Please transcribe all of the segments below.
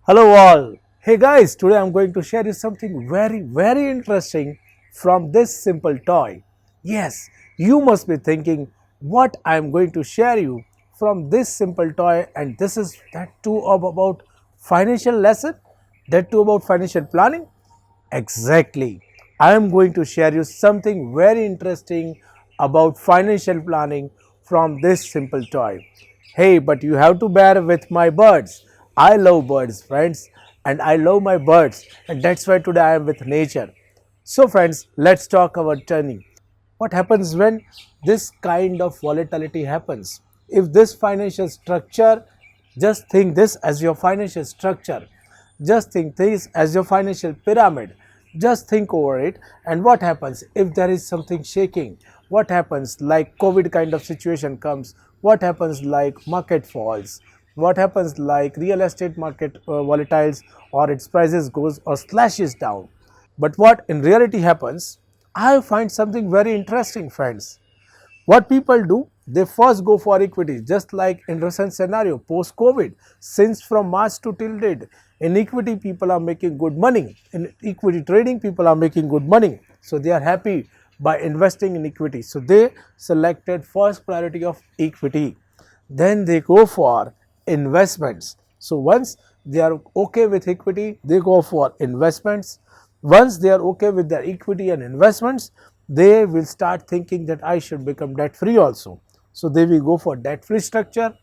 Hello all. Hey guys, today I'm going to share you something very interesting from this simple toy. Yes, you must be thinking what I'm going to share you from this simple toy, and this is that too about financial lesson, that too about financial planning. Exactly. I am going to share you something very interesting about financial planning from this simple toy. Hey, but you have to bear with my birds. I love birds, friends, and I love my birds, and that's why today I am with nature. So, friends, let's talk about turning. What happens when this kind of volatility happens? If this financial structure, just think this as your financial structure, just think this as your financial pyramid, just think over it. And what happens if there is something shaking? What happens like COVID kind of situation comes? What happens like market falls? What happens like real estate market volatiles, or its prices goes or slashes down? But what in reality happens, I find something very interesting, friends. What people do, they first go for equity, just like in recent scenario post COVID. Since from March to till date, in equity people are making good money. In equity trading, people are making good money. So they are happy by investing in equity. So they selected first priority of equity. Then they go for investments. So once they are okay with equity, they go for investments. Once they are okay with their equity and investments, they will start thinking that I should become debt free also. So they will go for debt free structure.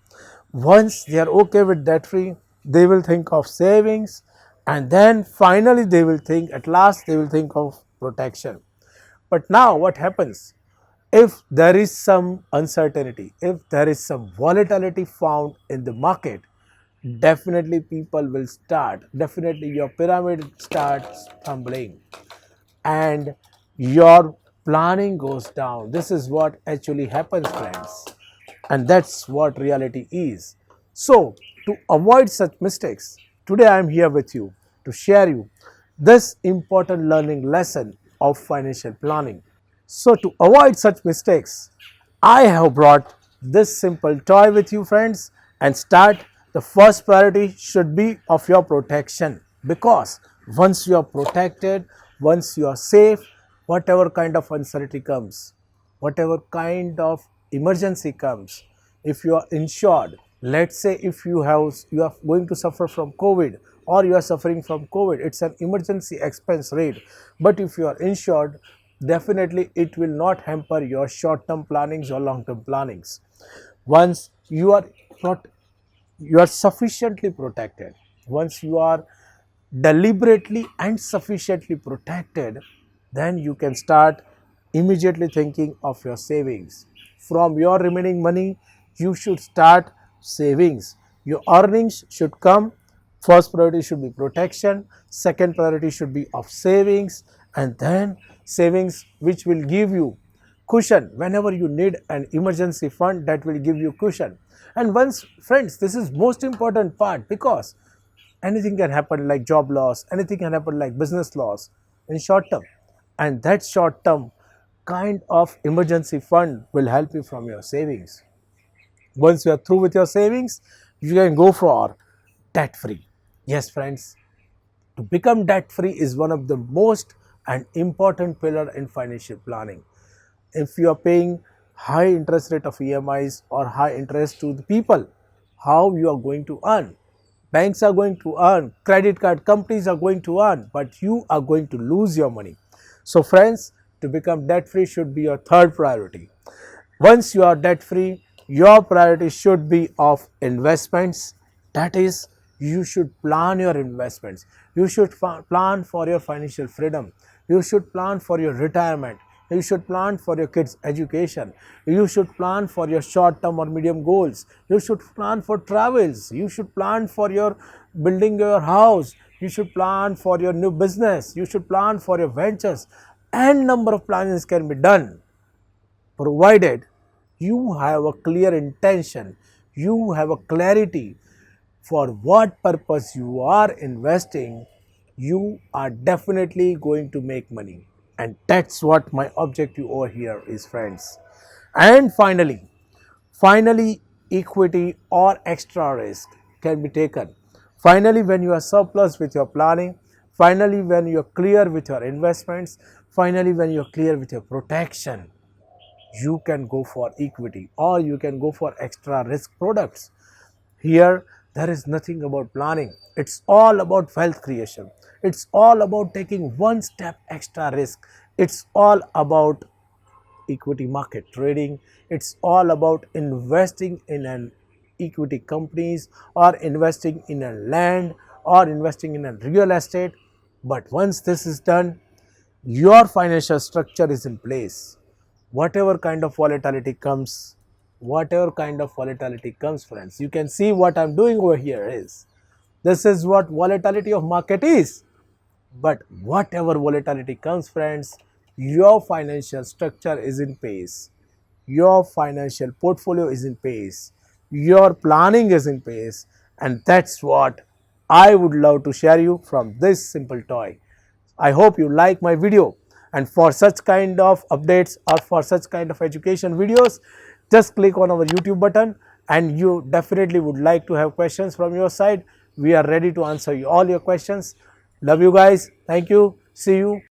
Once they are okay with debt free, they will think of savings, and then finally they will think, at last they will think of protection. But now what happens? If there is some uncertainty, if there is some volatility found in the market, definitely people will start, definitely your pyramid starts tumbling and your planning goes down. This is what actually happens, friends, and that's what reality is. So to avoid such mistakes, today I am here with you to share you this important learning lesson of financial planning. So to avoid such mistakes, I have brought this simple toy with you, friends. And start, the first priority should be of your protection, because once you are protected, once you are safe, whatever kind of uncertainty comes, whatever kind of emergency comes, if you are insured, let's say if you are going to suffer from COVID, or you are suffering from COVID, it's an emergency expense rate. But if you are insured, definitely it will not hamper your short term plannings or long term plannings. Once you are sufficiently protected, once you are deliberately and sufficiently protected, then you can start immediately thinking of your savings. From your remaining money, you should start savings. Your earnings should come. First priority should be protection, second priority should be of savings, and then savings which will give you cushion whenever you need an emergency fund, that will give you cushion. And once, friends, this is most important part, because anything can happen like job loss, anything can happen like business loss in short term, and that short term kind of emergency fund will help you from your savings. Once you are through with your savings, you can go for debt free. Yes, friends, to become debt free is one of the most and important pillar in financial planning. If you are paying high interest rate of EMIs or high interest to the people, how you are going to earn? Banks are going to earn, credit card companies are going to earn, but you are going to lose your money. So friends, to become debt free should be your third priority. Once you are debt free, your priority should be of investments. That is, you should plan your investments. You should plan for your financial freedom. You should plan for your retirement. You should plan for your kids' education. You should plan for your short term or medium goals. You should plan for travels. You should plan for your building your house. You should plan for your new business. You should plan for your ventures. And number of plans can be done, provided you have a clear intention, you have a clarity for what purpose you are investing. You are definitely going to make money, and that's what my objective over here is, friends. And finally, equity or extra risk can be taken. Finally, when you are surplus with your planning, finally when you are clear with your investments, finally when you are clear with your protection, you can go for equity or you can go for extra risk products. Here, there is nothing about planning. It's all about wealth creation. It's all about taking one step extra risk. It's all about equity market trading. It's all about investing in an equity companies or investing in a land or investing in a real estate. But once this is done, your financial structure is in place. Whatever kind of volatility comes, friends, you can see what I'm doing over here is, this is what volatility of market is. But whatever volatility comes, friends, your financial structure is in pace, your financial portfolio is in pace, your planning is in pace, and that's what I would love to share you from this simple toy. I hope you like my video, and for such kind of updates or for such kind of education videos, just click on our YouTube button, and you definitely would like to have questions from your side. We are ready to answer all your questions. Love you guys. Thank you. See you.